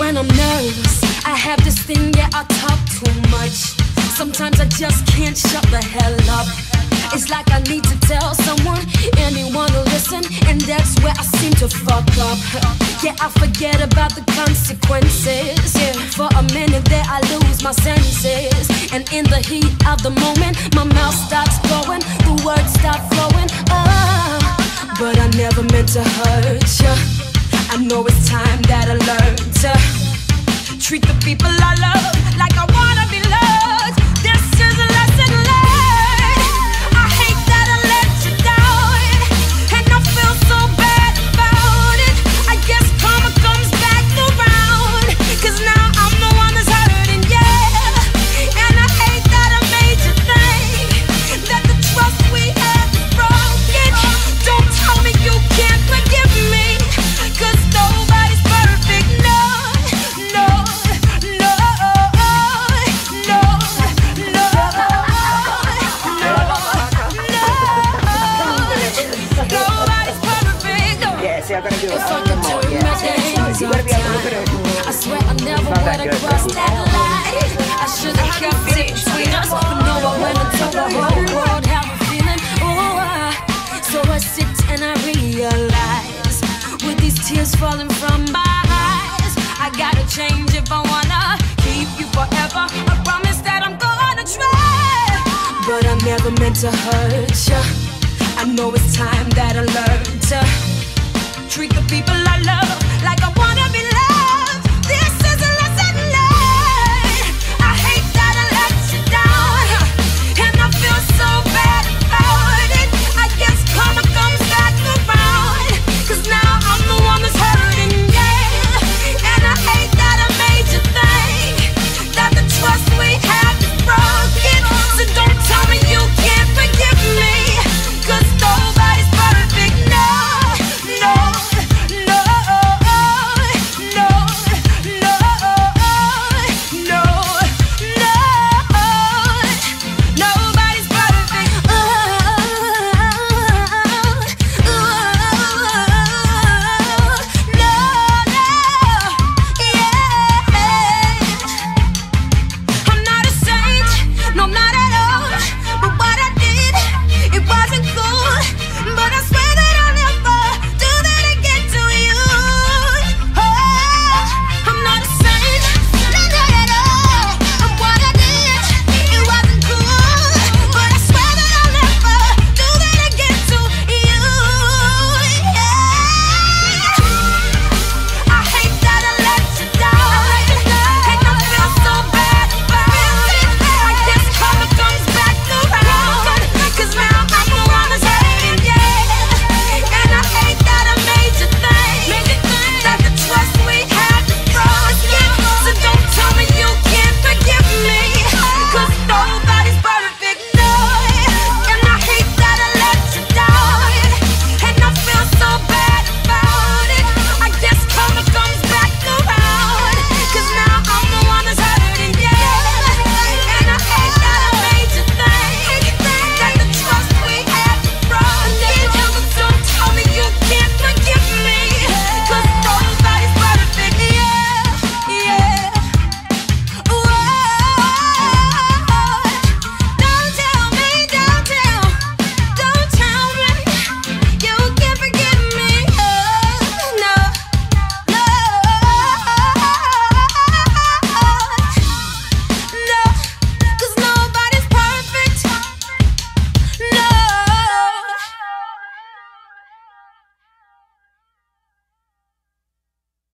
When I'm nervous, I have this thing, yeah, I talk too much. Sometimes I just can't shut the hell up. It's like I need to tell someone, anyone to listen, and that's where I seem to fuck up. Yeah, I forget about the consequences. Yeah, for a minute there I lose my senses, and in the heat of the moment, my mouth starts flowing, the words start flowing. But I never meant to hurt ya. I know it's time that I learn to treat the people I love like I wanna be loved. This is a lesson learned. I hate that I let you down, and I feel so bad about it. I guess karma comes back around, 'cause now I'm the one that's hurting, yeah. And I hate that I made you think that the trust we had is broken. Don't tell me you can't forgive me, 'cause nobody's perfect, no, no, no, no, no, no, nobody's perfect. Yeah, see, I gotta do it. If I could turn back the hands of time, I swear I never would have crossed that line. I should have kept it between us, but no, I went and told the whole world how I'm feeling. So I sit and I realize, with these tears falling from my eyes, I gotta change if I wanna keep you forever. I promise that I'm gonna try, but I never meant to hurt ya. I know it's time that I learn to treat the people I love